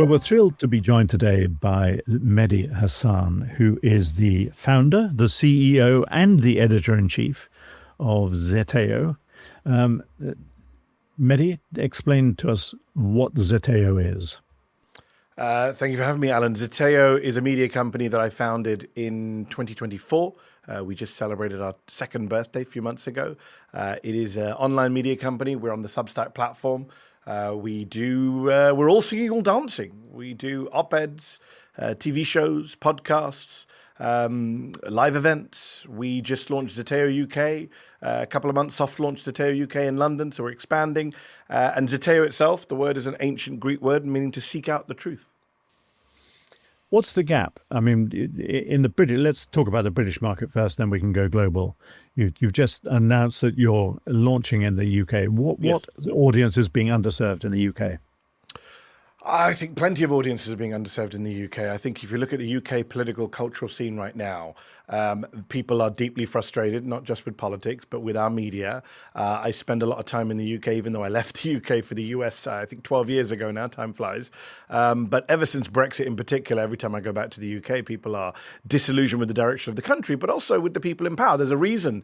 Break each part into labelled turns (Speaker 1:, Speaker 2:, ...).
Speaker 1: Well, we're thrilled to be joined today by Mehdi Hasan, who is the founder, the CEO, and the editor-in-chief of Zeteo. Um, Mehdi, explain to us what Zeteo is.
Speaker 2: Thank you for having me, Alan. Zeteo is a media company that I founded in 2024. We just celebrated our second birthday a few months ago. It is an online media company. We're on the Substack platform. We're all singing, all dancing. We do op-eds, TV shows, podcasts, live events. We just launched Zeteo UK. A couple of months soft launched Zeteo UK in London, so we're expanding. And Zeteo itself, the word is an ancient Greek word meaning to seek out the truth.
Speaker 1: What's the gap? I mean, in the British, let's talk about the British market first, then we can go global. You've just announced that you're launching in the UK. What audience is being underserved in the UK?
Speaker 2: I think plenty of audiences are being underserved in the UK. I think if you look at the UK political cultural scene right now, people are deeply frustrated, not just with politics, but with our media. I spend a lot of time in the UK, even though I left the UK for the US, I think 12 years ago now, time flies. But ever since Brexit in particular, every time I go back to the UK, people are disillusioned with the direction of the country, but also with the people in power. There's a reason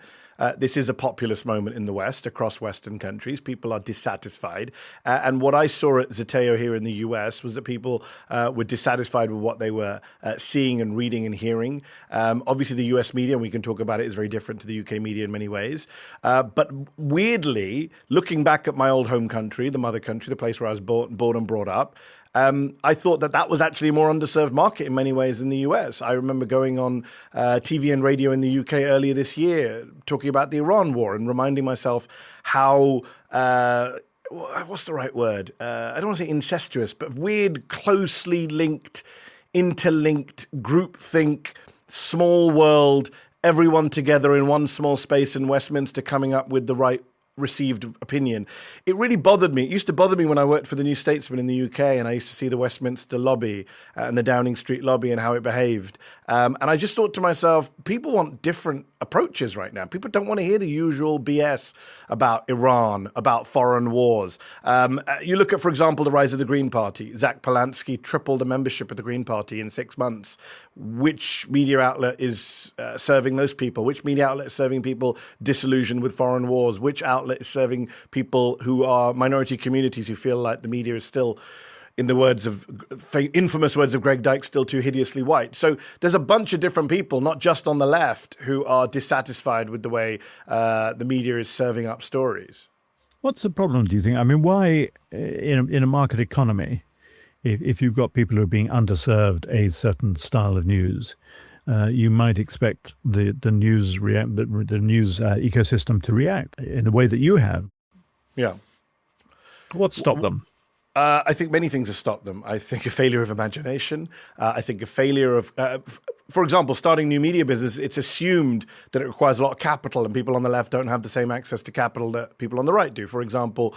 Speaker 2: this is a populist moment in the West, across Western countries. People are dissatisfied. And what I saw at Zeteo here in the US was that people were dissatisfied with what they were seeing and reading and hearing. Obviously, the US media, and we can talk about it, is very different to the UK media in many ways. But weirdly, looking back at my old home country, the mother country, the place where I was born and brought up, I thought that was actually a more underserved market in many ways than the US. I remember going on TV and radio in the UK earlier this year, talking about the Iran war and reminding myself how, what's the right word? I don't want to say incestuous, but weird, closely linked, interlinked, groupthink, small world, everyone together in one small space in Westminster coming up with the right received opinion. It really bothered me. It used to bother me when I worked for the New Statesman in the UK, and I used to see the Westminster lobby and the Downing Street lobby and how it behaved. And I just thought to myself, people want different approaches right now. People don't want to hear the usual BS about Iran, about foreign wars. You look at, for example, the rise of the Green Party. Zach Polanski tripled the membership of the Green Party in 6 months. Which media outlet is serving those people? Which media outlet is serving people disillusioned with foreign wars? Which outlet is serving people who are minority communities who feel like the media is still, in the words of infamous words of Greg Dyke, still too hideously white? So there's a bunch of different people, not just on the left, who are dissatisfied with the way the media is serving up stories.
Speaker 1: What's the problem, do you think? I mean, why in a market economy, if you've got people who are being underserved a certain style of news, you might expect the news ecosystem to react in the way that you have.
Speaker 2: Yeah.
Speaker 1: What stopped them?
Speaker 2: I think many things have stopped them. I think a failure of imagination. I think a failure of, for example, starting new media business, it's assumed that it requires a lot of capital, and people on the left don't have the same access to capital that people on the right do. For example,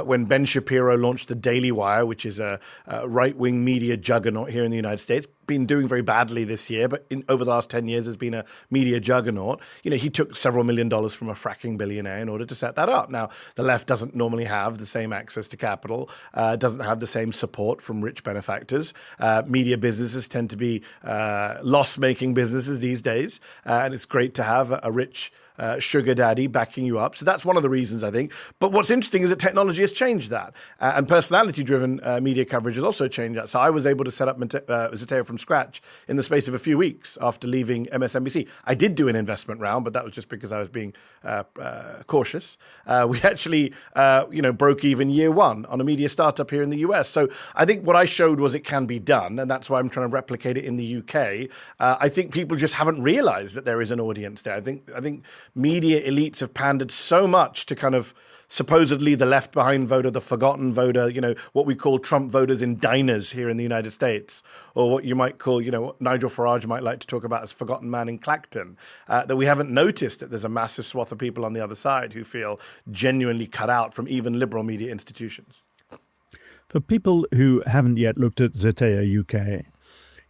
Speaker 2: when Ben Shapiro launched the Daily Wire, which is a right-wing media juggernaut here in the United States, been doing very badly this year, but over the last 10 years has been a media juggernaut. You know, he took several $1 million from a fracking billionaire in order to set that up. Now, the left doesn't normally have the same access to capital, doesn't have the same support from rich benefactors. Media businesses tend to be loss-making businesses these days, and it's great to have a rich sugar daddy backing you up. So that's one of the reasons, I think. But what's interesting is that technology has changed that. And personality-driven media coverage has also changed that. So I was able to set up Zeteo from scratch in the space of a few weeks after leaving MSNBC. I did do an investment round, but that was just because I was being cautious. We actually, broke even year one on a media startup here in the US. So I think what I showed was it can be done, and that's why I'm trying to replicate it in the UK. I think people just haven't realized that there is an audience there. I think media elites have pandered so much to kind of supposedly the left behind voter, the forgotten voter, what we call Trump voters in diners here in the United States, or what you might call, what Nigel Farage might like to talk about as forgotten man in Clacton, that we haven't noticed that there's a massive swath of people on the other side who feel genuinely cut out from even liberal media institutions.
Speaker 1: For people who haven't yet looked at Zeteo UK,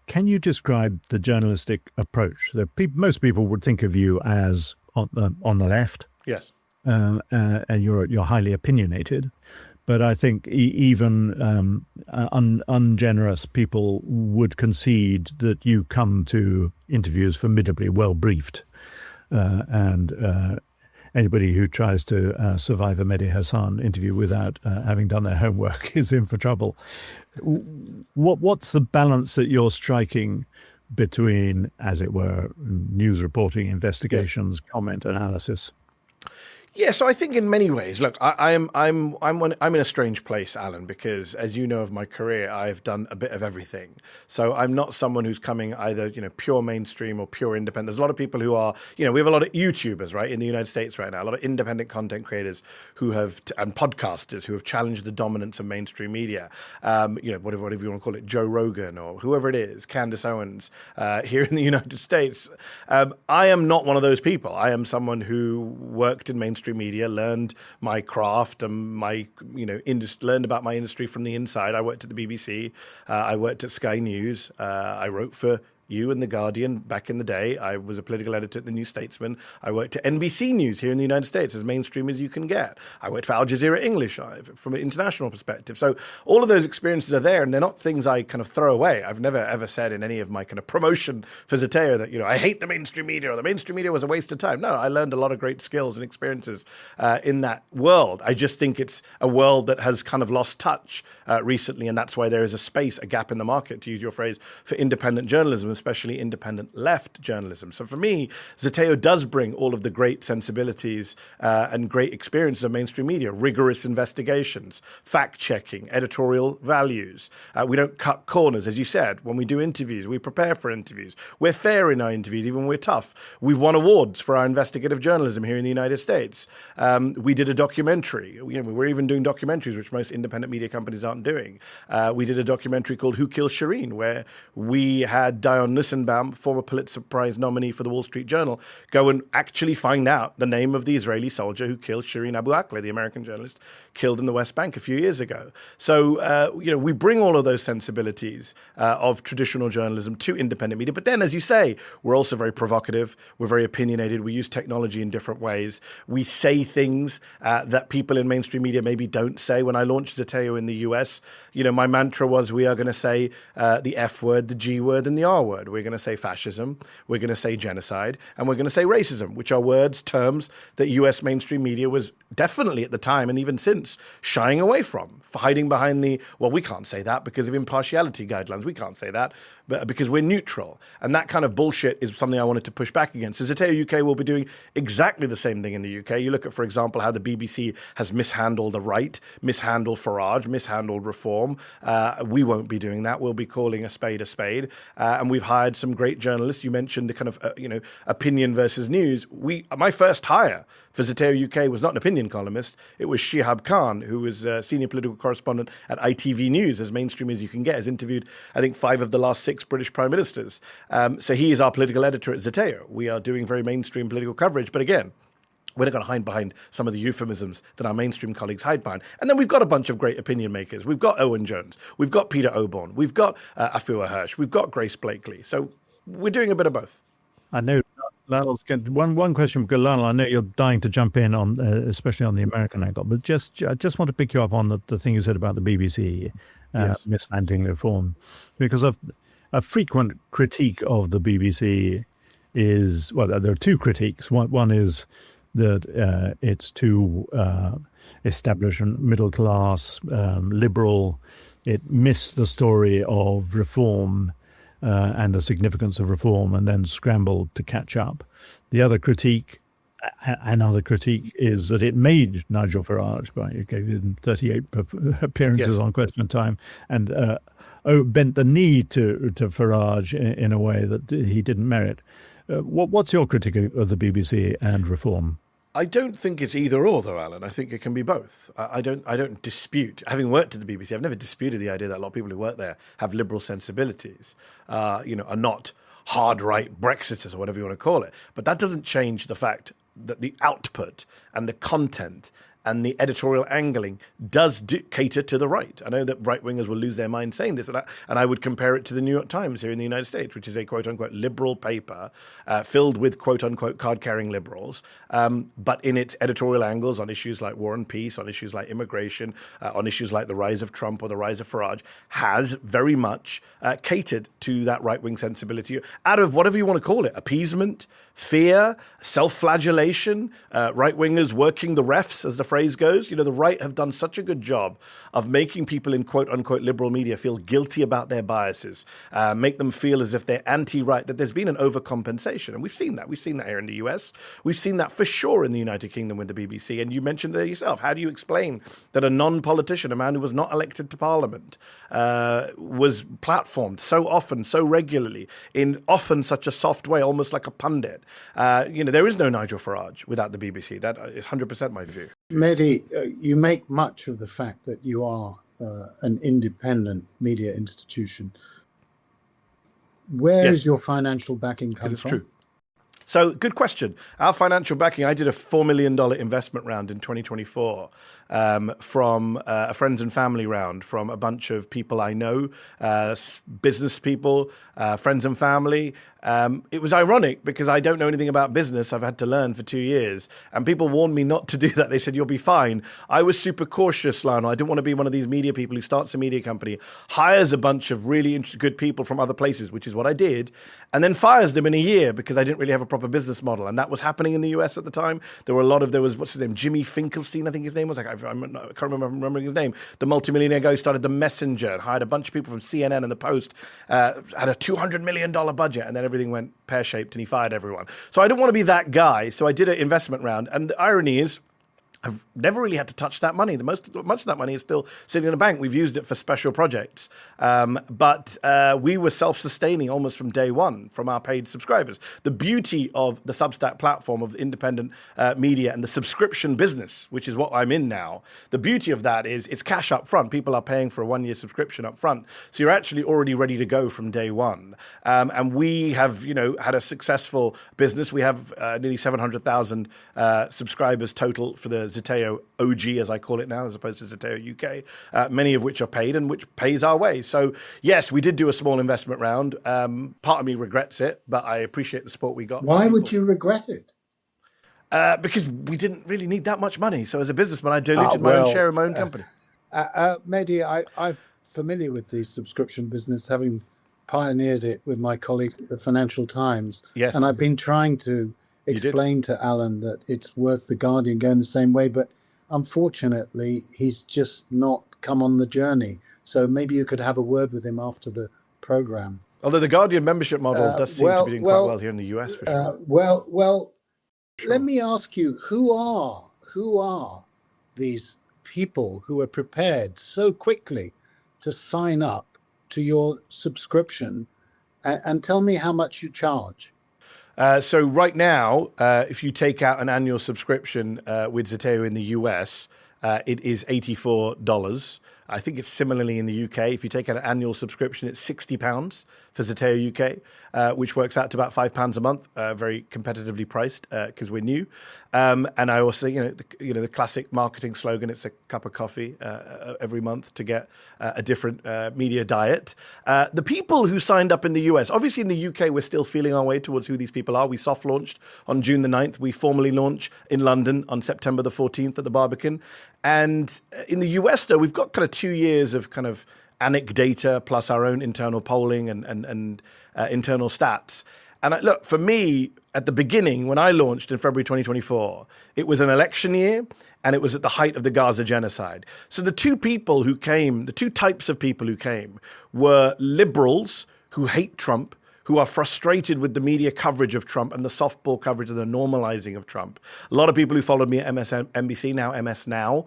Speaker 1: can you describe the journalistic approach? Most people would think of you as on the left.
Speaker 2: Yes.
Speaker 1: And you're highly opinionated. But I think even ungenerous people would concede that you come to interviews formidably well briefed, and anybody who tries to survive a Mehdi Hasan interview without having done their homework is in for trouble. What's the balance that you're striking between, as it were, news reporting, investigations, comment, analysis?
Speaker 2: Yeah, so I think in many ways, look, I'm in a strange place, Alan, because as you know of my career, I've done a bit of everything. So I'm not someone who's coming either, pure mainstream or pure independent. There's a lot of people who are, we have a lot of YouTubers, right, in the United States right now, a lot of independent content creators who have, and podcasters who have challenged the dominance of mainstream media. Whatever you want to call it, Joe Rogan or whoever it is, Candace Owens, here in the United States. I am not one of those people. I am someone who worked in mainstream media, learned my craft and learned about my industry from the inside. I worked at the BBC. I worked at Sky News. I wrote for you and The Guardian back in the day. I was a political editor at The New Statesman. I worked at NBC News here in the United States, as mainstream as you can get. I worked for Al Jazeera English from an international perspective. So all of those experiences are there, and they're not things I kind of throw away. I've never ever said in any of my kind of promotion for Zeteo that, I hate the mainstream media or the mainstream media was a waste of time. No, I learned a lot of great skills and experiences in that world. I just think it's a world that has kind of lost touch recently, and that's why there is a gap in the market, to use your phrase, for independent journalism, especially independent left journalism. So for me, Zeteo does bring all of the great sensibilities and great experiences of mainstream media, rigorous investigations, fact-checking, editorial values. We don't cut corners, as you said. When we do interviews, we prepare for interviews. We're fair in our interviews, even when we're tough. We've won awards for our investigative journalism here in the United States. We did a documentary. We're even doing documentaries, which most independent media companies aren't doing. We did a documentary called Who Killed Shireen, where we had Dion Nissenbaum, former Pulitzer Prize nominee for the Wall Street Journal, go and actually find out the name of the Israeli soldier who killed Shireen Abu Akleh, the American journalist killed in the West Bank a few years ago. So, we bring all of those sensibilities of traditional journalism to independent media. But then, as you say, we're also very provocative. We're very opinionated. We use technology in different ways. We say things that people in mainstream media maybe don't say. When I launched Zeteo in the US, my mantra was we are going to say the F word, the G word, and the R word. We're going to say fascism, we're going to say genocide, and we're going to say racism, which are words, terms that US mainstream media was definitely at the time and even since shying away from, for hiding behind we can't say that because of impartiality guidelines. We can't say that but because we're neutral. And that kind of bullshit is something I wanted to push back against. So Zeteo UK will be doing exactly the same thing in the UK. You look at, for example, how the BBC has mishandled the right, mishandled Farage, mishandled reform. We won't be doing that. We'll be calling a spade, and we've hired some great journalists. You mentioned the kind of opinion versus news. My first hire for Zeteo UK was not an opinion columnist. It was Shihab Khan, who was a senior political correspondent at ITV News, as mainstream as you can get, has interviewed, I think, 5 of the last 6 British prime ministers. So he is our political editor at Zeteo. We are doing very mainstream political coverage. But again, we're not going to hide behind some of the euphemisms that our mainstream colleagues hide behind. And then we've got a bunch of great opinion makers. We've got Owen Jones. We've got Peter Oborne. We've got Afua Hirsch. We've got Grace Blakely. So we're doing a bit of both.
Speaker 1: I know Lionel's one question, because Lionel, I know you're dying to jump in on, especially on the American angle, but I just want to pick you up on the thing you said about the BBC
Speaker 2: Yes.
Speaker 1: mishandling reform, because a frequent critique of the BBC is, well, there are 2 critiques. One is that it's too established and middle class, liberal. It missed the story of reform and the significance of reform, and then scrambled to catch up. The other critique, another critique, is that it made Nigel Farage, it gave him 38 appearances on Question Time, and bent the knee to Farage in a way that he didn't merit. What's your critique of the BBC and reform?
Speaker 2: I don't think it's either or, though, Alan. I think it can be both. I don't dispute. Having worked at the BBC, I've never disputed the idea that a lot of people who work there have liberal sensibilities, are not hard right Brexiters or whatever you want to call it. But that doesn't change the fact that the output and the content and the editorial angling does cater to the right. I know that right-wingers will lose their mind saying this, and I would compare it to the New York Times here in the United States, which is a quote-unquote liberal paper filled with quote-unquote card-carrying liberals, but in its editorial angles on issues like war and peace, on issues like immigration, on issues like the rise of Trump or the rise of Farage, has very much catered to that right-wing sensibility out of whatever you want to call it, appeasement, fear, self-flagellation, right-wingers working the refs, as the phrase goes. The right have done such a good job of making people in quote-unquote liberal media feel guilty about their biases, make them feel as if they're anti-right, that there's been an overcompensation. And we've seen that. We've seen that here in the US. We've seen that for sure in the United Kingdom with the BBC. And you mentioned it yourself. How do you explain that a non-politician, a man who was not elected to Parliament, was platformed so often, so regularly, in often such a soft way, almost like a pundit? There is no Nigel Farage without the BBC. That is 100% my view.
Speaker 3: Mehdi, you make much of the fact that you are an independent media institution. Where
Speaker 2: Yes.
Speaker 3: is your financial backing come
Speaker 2: It's
Speaker 3: from?
Speaker 2: true. So, good question. Our financial backing, I did a $4 million investment round in 2024 from a friends and family round from a bunch of people I know, business people, friends and family. It was ironic because I don't know anything about business. I've had to learn for 2 years. And people warned me not to do that. They said, you'll be fine. I was super cautious, Lionel. I didn't want to be one of these media people who starts a media company, hires a bunch of really good people from other places, which is what I did, and then fires them in a year because I didn't really have a proper business model. And that was happening in the US at the time. There was, what's his name? Jimmy Finkelstein, I think his name was. I can't remember remembering his name. The multimillionaire guy who started The Messenger and hired a bunch of people from CNN and The Post, had a $200 million budget, and then everything went pear-shaped and he fired everyone. So I didn't want to be that guy. So I did an investment round. And the irony is, I've never really had to touch that money. Much of that money is still sitting in a bank. We've used it for special projects. But we were self-sustaining almost from day one from our paid subscribers. The beauty of the Substack platform of independent media and the subscription business, which is what I'm in now, the beauty of that is it's cash up front. People are paying for a 1-year subscription up front. So you're actually already ready to go from day one. And we have, had a successful business. We have nearly 700,000 subscribers total for the Zeteo OG, as I call it now, as opposed to Zeteo UK, many of which are paid and which pays our way. So, yes, we did do a small investment round. Part of me regrets it, but I appreciate the support we got.
Speaker 3: Why would you regret it?
Speaker 2: Because we didn't really need that much money. So as a businessman, I diluted my own share of my own company.
Speaker 3: Mehdi, I'm familiar with the subscription business, having pioneered it with my colleague at the Financial Times.
Speaker 2: Yes.
Speaker 3: And I've been trying to explain to Alan that it's worth the Guardian going the same way, but unfortunately, he's just not come on the journey. So maybe you could have a word with him after the program.
Speaker 2: Although the Guardian membership model does seem to be doing quite well here in the US. For sure.
Speaker 3: Let me ask you, who are these people who are prepared so quickly to sign up to your subscription, and tell me how much you charge?
Speaker 2: So right now, if you take out an annual subscription with Zeteo in the US, it is $84. I think it's similarly in the UK. If you take out an annual subscription, it's £60 for Zeteo UK, which works out to about £5 a month, very competitively priced because we're new. And I also, the classic marketing slogan, it's a cup of coffee every month to get a different media diet. The people who signed up in the US, obviously in the UK, we're still feeling our way towards who these people are. We soft launched on June the 9th. We formally launch in London on September the 14th at the Barbican. And in the US, though, we've got kind of 2 years of kind of anecdata plus our own internal polling and internal stats. And look, for me, at the beginning, when I launched in February 2024, it was an election year and it was at the height of the Gaza genocide. So the two types of people who came were liberals who hate Trump, who are frustrated with the media coverage of Trump and the softball coverage and the normalizing of Trump. A lot of people who followed me at MSNBC, now MS Now,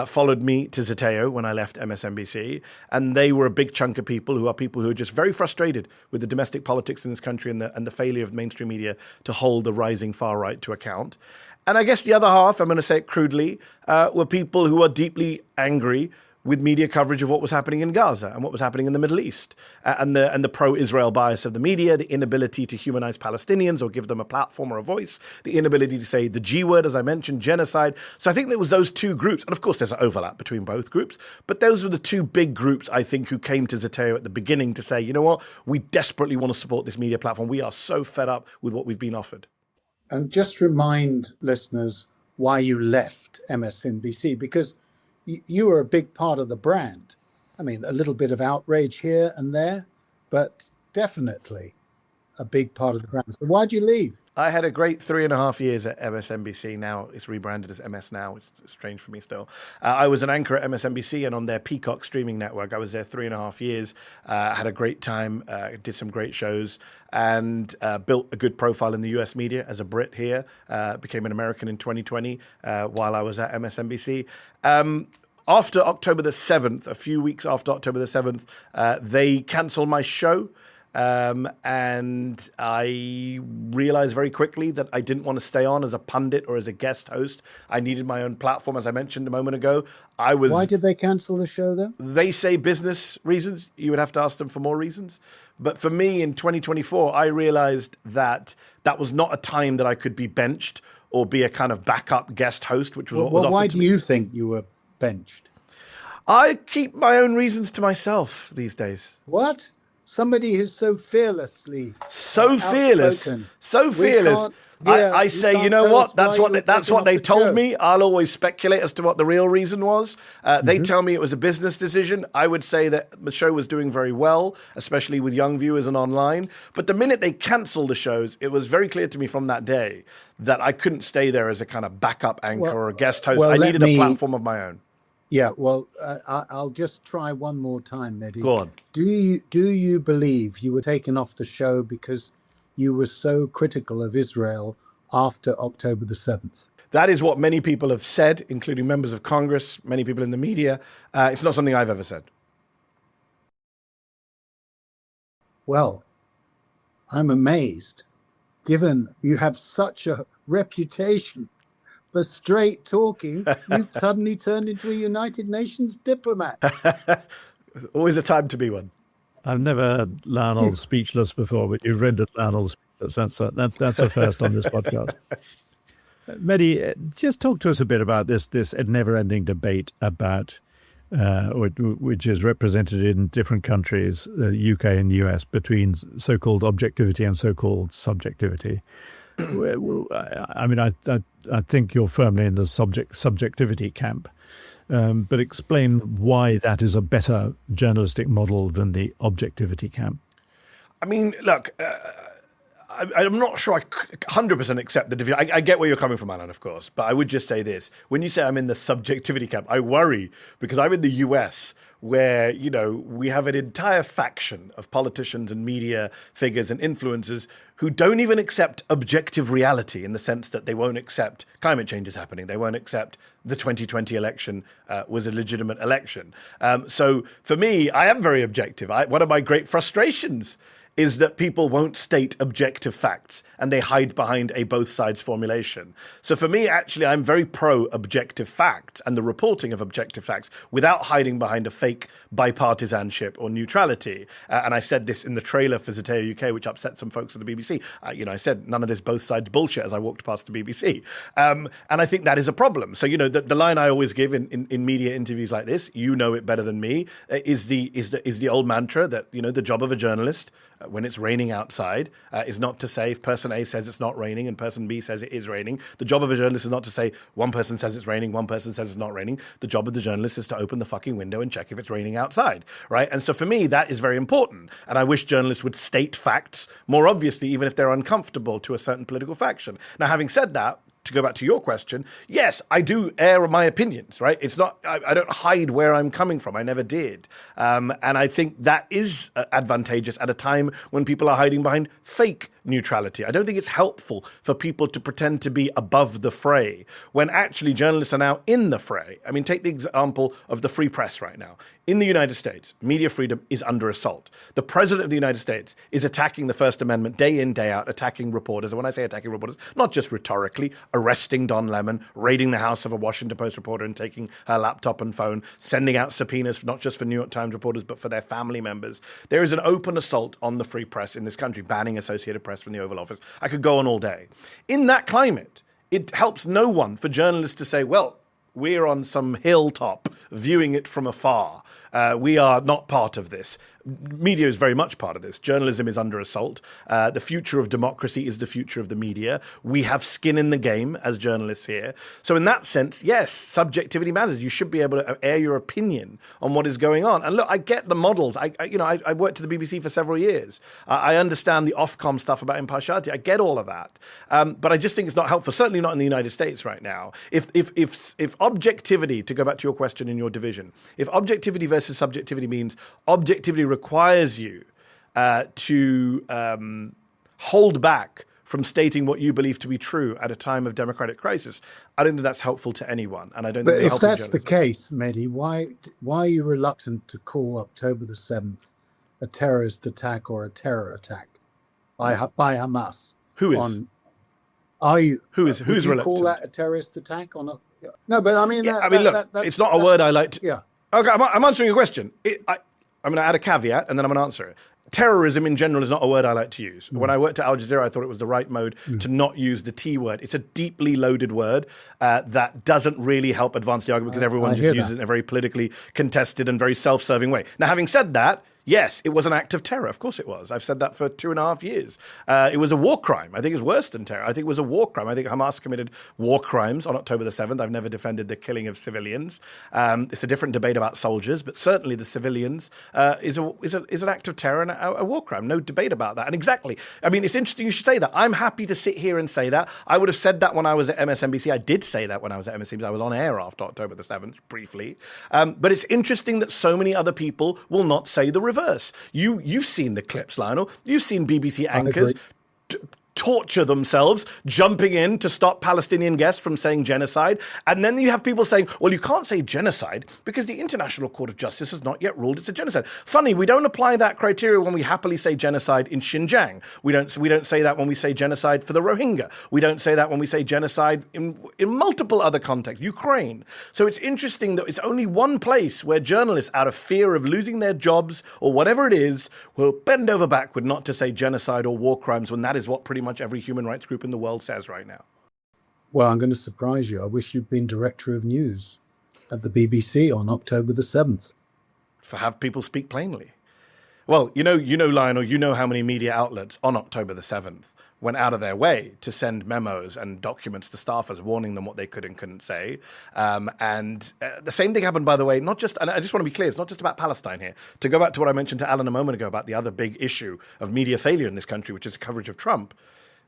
Speaker 2: followed me to Zeteo when I left MSNBC. And they were a big chunk of people who are just very frustrated with the domestic politics in this country and the failure of mainstream media to hold the rising far right to account. And I guess the other half, I'm going to say it crudely, were people who are deeply angry with media coverage of what was happening in Gaza and what was happening in the Middle East, and the pro-Israel bias of the media, the inability to humanize Palestinians or give them a platform or a voice, the inability to say the G word, as I mentioned, genocide. So I think there was those two groups. And of course, there's an overlap between both groups. But those were the two big groups, I think, who came to Zeteo at the beginning to say, you know what, we desperately want to support this media platform. We are so fed up with what we've been offered.
Speaker 3: And just remind listeners why you left MSNBC, because you were a big part of the brand. I mean, a little bit of outrage here and there, but definitely a big part of the brand. So why'd you leave?
Speaker 2: I had a great 3.5 years at MSNBC. Now it's rebranded as MS Now. It's strange for me still. I was an anchor at MSNBC and on their Peacock streaming network. I was there 3.5 years. Had a great time, did some great shows, and built a good profile in the US media as a Brit here. Became an American in 2020 while I was at MSNBC. After October the 7th, a few weeks after October the 7th, they canceled my show. And I realized very quickly that I didn't want to stay on as a pundit or as a guest host. I needed my own platform, as I mentioned a moment ago.
Speaker 3: Why did they cancel the show then?
Speaker 2: They say business reasons. You would have to ask them for more reasons. But for me in 2024, I realized that that was not a time that I could be benched or be a kind of backup guest host, which was what was offered to me.
Speaker 3: Why do you think you were benched?
Speaker 2: I keep my own reasons to myself these days.
Speaker 3: What? Somebody who's so fearlessly
Speaker 2: so fearless. I say, you know what? That's what they told me. I'll always speculate as to what the real reason was. They tell me it was a business decision. I would say that the show was doing very well, especially with young viewers and online. But the minute they cancelled the shows, it was very clear to me from that day that I couldn't stay there as a kind of backup anchor or a guest host. I needed a platform of my own.
Speaker 3: Yeah, well, I'll just try one more time, Mehdi.
Speaker 2: Go on.
Speaker 3: Do you believe you were taken off the show because you were so critical of Israel after October the 7th?
Speaker 2: That is what many people have said, including members of Congress, many people in the media. It's not something I've ever said.
Speaker 3: Well, I'm amazed, given you have such a reputation for straight talking, you've suddenly turned into a United Nations diplomat.
Speaker 2: Always a time to be one.
Speaker 1: I've never heard Lionel speechless before, but you've rendered Lionel speechless. That's a first on this podcast. Mehdi, just talk to us a bit about this never-ending debate about, which is represented in different countries, UK and US, between so-called objectivity and so-called subjectivity. I mean, I think you're firmly in the subjectivity camp, but explain why that is a better journalistic model than the objectivity camp.
Speaker 2: I mean, look, I'm not sure I 100% accept the division. I get where you're coming from, Alan, of course, but I would just say this. When you say I'm in the subjectivity camp, I worry because I'm in the US where, you know, we have an entire faction of politicians and media figures and influencers who don't even accept objective reality in the sense that they won't accept climate change is happening. They won't accept the 2020 election was a legitimate election. So for me, I am very objective. One of my great frustrations is that people won't state objective facts and they hide behind a both sides formulation. So for me, actually, I'm very pro objective facts and the reporting of objective facts without hiding behind a fake bipartisanship or neutrality. And I said this in the trailer for Zeteo UK, which upset some folks at the BBC. I said none of this both sides bullshit as I walked past the BBC. And I think that is a problem. So, the line I always give in media interviews like this, you know it better than me, is the old mantra that, the job of a journalist when it's raining outside is not to say if person A says it's not raining and person B says it is raining. The job of a journalist is not to say one person says it's raining, one person says it's not raining. The job of the journalist is to open the fucking window and check if it's raining outside, right? And so for me, that is very important. And I wish journalists would state facts more obviously, even if they're uncomfortable to a certain political faction. Now, having said that, to go back to your question, yes, I do air my opinions, right? It's not, I don't hide where I'm coming from. I never did. And I think that is advantageous at a time when people are hiding behind fake neutrality. I don't think it's helpful for people to pretend to be above the fray when actually journalists are now in the fray. I mean, take the example of the free press right now. In the United States, media freedom is under assault. The president of the United States is attacking the First Amendment day in, day out, attacking reporters. And when I say attacking reporters, not just rhetorically, arresting Don Lemon, raiding the house of a Washington Post reporter and taking her laptop and phone, sending out subpoenas, not just for New York Times reporters, but for their family members. There is an open assault on the free press in this country, banning Associated Press from the Oval Office. I could go on all day. In that climate, it helps no one for journalists to say, well, we're on some hilltop viewing it from afar. We are not part of this. Media is very much part of this. Journalism is under assault. The future of democracy is the future of the media. We have skin in the game as journalists here. So in that sense, yes, subjectivity matters. You should be able to air your opinion on what is going on. And look, I get the models. I worked at the BBC for several years. I understand the Ofcom stuff about impartiality. I get all of that. But I just think it's not helpful, certainly not in the United States right now. If objectivity, to go back to your question in your division, if objectivity versus subjectivity means objectivity requires you to hold back from stating what you believe to be true at a time of democratic crisis, I don't think that's helpful to anyone. And I don't think
Speaker 3: if that's the case, Mehdi, why are you reluctant to call October the 7th a terrorist attack or a terror attack by Hamas?
Speaker 2: Who is? Who's reluctant?
Speaker 3: Call that a terrorist attack or not? No, but I mean,
Speaker 2: look, it's not a word I like to.
Speaker 3: Yeah.
Speaker 2: Okay, I'm answering your question. I'm going to add a caveat and then I'm going to answer it. Terrorism in general is not a word I like to use. When I worked at Al Jazeera, I thought it was the right mode to not use the T word. It's a deeply loaded word that doesn't really help advance the argument because everyone just uses it in a very politically contested and very self-serving way. Now, having said that, yes, it was an act of terror. Of course it was. I've said that for 2.5 years. It was a war crime. I think it's worse than terror. I think it was a war crime. I think Hamas committed war crimes on October the 7th. I've never defended the killing of civilians. It's a different debate about soldiers, but certainly the civilians is an act of terror and a war crime. No debate about that. And exactly. I mean, it's interesting you should say that. I'm happy to sit here and say that. I would have said that when I was at MSNBC. I did say that when I was at MSNBC. I was on air after October the 7th, briefly. But it's interesting that so many other people will not say the reverse. You've seen the clips, Lionel. You've seen BBC anchors torture themselves, jumping in to stop Palestinian guests from saying genocide. And then you have people saying, well, you can't say genocide because the International Court of Justice has not yet ruled it's a genocide. Funny, we don't apply that criteria when we happily say genocide in Xinjiang. We don't say that when we say genocide for the Rohingya. We don't say that when we say genocide in multiple other contexts, Ukraine. So it's interesting that it's only one place where journalists, out of fear of losing their jobs or whatever it is, will bend over backward not to say genocide or war crimes when that is what pretty much every human rights group in the world says right now.
Speaker 3: Well, I'm going to surprise you. I wish you'd been director of news at the BBC on October the 7th.
Speaker 2: For have people speak plainly. Well, you know, Lionel, you know how many media outlets on October the 7th went out of their way to send memos and documents to staffers warning them what they could and couldn't say. And the same thing happened, by the way, and I just want to be clear, it's not just about Palestine here. To go back to what I mentioned to Alan a moment ago about the other big issue of media failure in this country, which is the coverage of Trump.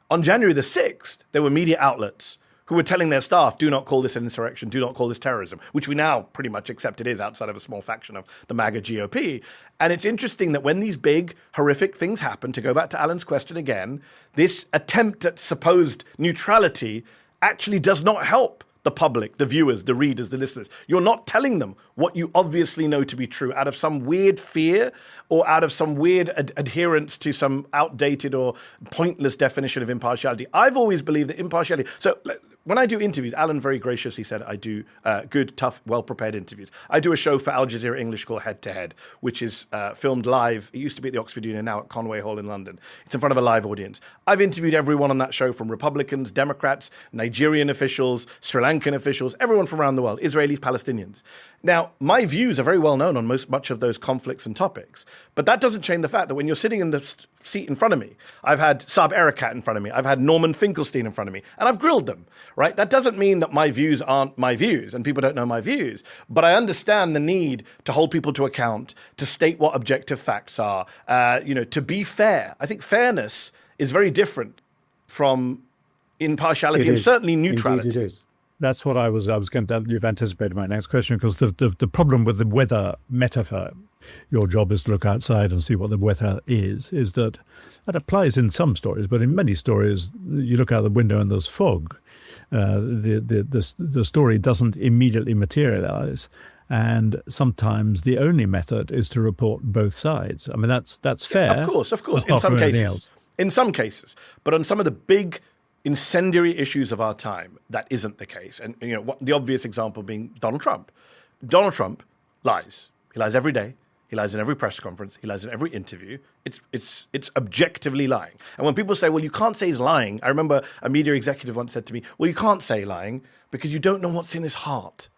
Speaker 2: On January the 6th, there were media outlets who were telling their staff, do not call this an insurrection, do not call this terrorism, which we now pretty much accept it is outside of a small faction of the MAGA GOP. And it's interesting that when these big, horrific things happen, to go back to Alan's question again, this attempt at supposed neutrality actually does not help the public, the viewers, the readers, the listeners. You're not telling them what you obviously know to be true out of some weird fear or out of some weird adherence to some outdated or pointless definition of impartiality. I've always believed that impartiality... So when I do interviews, Alan very graciously said I do good, tough, well-prepared interviews. I do a show for Al Jazeera English called Head to Head, which is filmed live. It used to be at the Oxford Union, now at Conway Hall in London. It's in front of a live audience. I've interviewed everyone on that show from Republicans, Democrats, Nigerian officials, Sri Lankan officials, everyone from around the world, Israelis, Palestinians. Now, my views are very well known on much of those conflicts and topics, but that doesn't change the fact that when you're sitting in the seat in front of me, I've had Saab Erekat in front of me, I've had Norman Finkelstein in front of me, and I've grilled them, right? That doesn't mean that my views aren't my views and people don't know my views, but I understand the need to hold people to account, to state what objective facts are, to be fair. I think fairness is very different from impartiality and certainly neutrality.
Speaker 3: Indeed it is.
Speaker 1: That's what I was going to. You've anticipated my next question, because the problem with the weather metaphor, your job is to look outside and see what the weather is that applies in some stories, but in many stories you look out the window and there's fog. The story doesn't immediately materialize, and sometimes the only method is to report both sides. I mean, that's fair.
Speaker 2: Of course. In
Speaker 1: apart
Speaker 2: some
Speaker 1: from anything
Speaker 2: cases.
Speaker 1: else.
Speaker 2: In some cases. But on some of the big incendiary issues of our time, that isn't the case. And the obvious example being Donald Trump. Donald Trump lies. He lies every day. He lies in every press conference. He lies in every interview. It's objectively lying. And when people say, well, you can't say he's lying, I remember a media executive once said to me, well, you can't say lying because you don't know what's in his heart.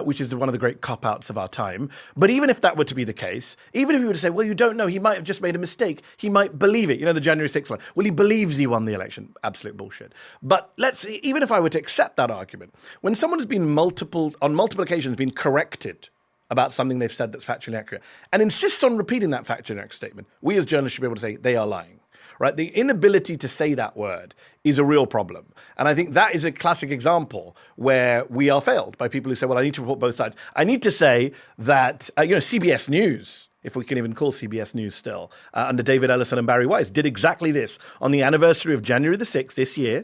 Speaker 2: Which is one of the great cop-outs of our time. But even if that were to be the case, even if you were to say, well, you don't know, he might have just made a mistake, he might believe it. The January 6th line. Well, he believes he won the election. Absolute bullshit. But even if I were to accept that argument, when someone has been on multiple occasions been corrected about something they've said that's factually accurate and insists on repeating that factually accurate statement, we as journalists should be able to say they are lying. Right? The inability to say that word is a real problem. And I think that is a classic example where we are failed by people who say, well, I need to report both sides. I need to say that, CBS News, if we can even call CBS News still, under David Ellison and Barry Weiss, did exactly this. On the anniversary of January the 6th this year,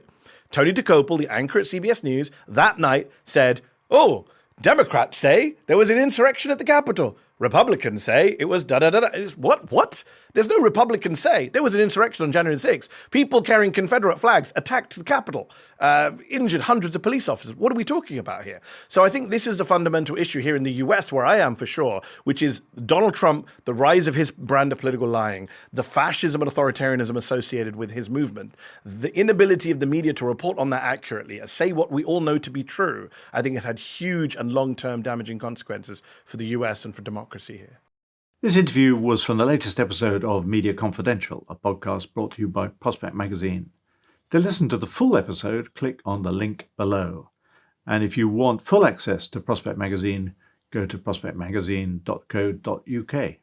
Speaker 2: Tony DeCopel, the anchor at CBS News, that night said, oh, Democrats say there was an insurrection at the Capitol. Republicans say it was da-da-da-da. What? There's no Republicans say. There was an insurrection on January 6th. People carrying Confederate flags attacked the Capitol, injured hundreds of police officers. What are we talking about here? So I think this is the fundamental issue here in the US, where I am for sure, which is Donald Trump, the rise of his brand of political lying, the fascism and authoritarianism associated with his movement, the inability of the media to report on that accurately, say what we all know to be true. I think it's had huge and long-term damaging consequences for the US and for democracy here.
Speaker 4: This interview was from the latest episode of Media Confidential, a podcast brought to you by Prospect Magazine. To listen to the full episode, click on the link below. And if you want full access to Prospect Magazine, go to prospectmagazine.co.uk.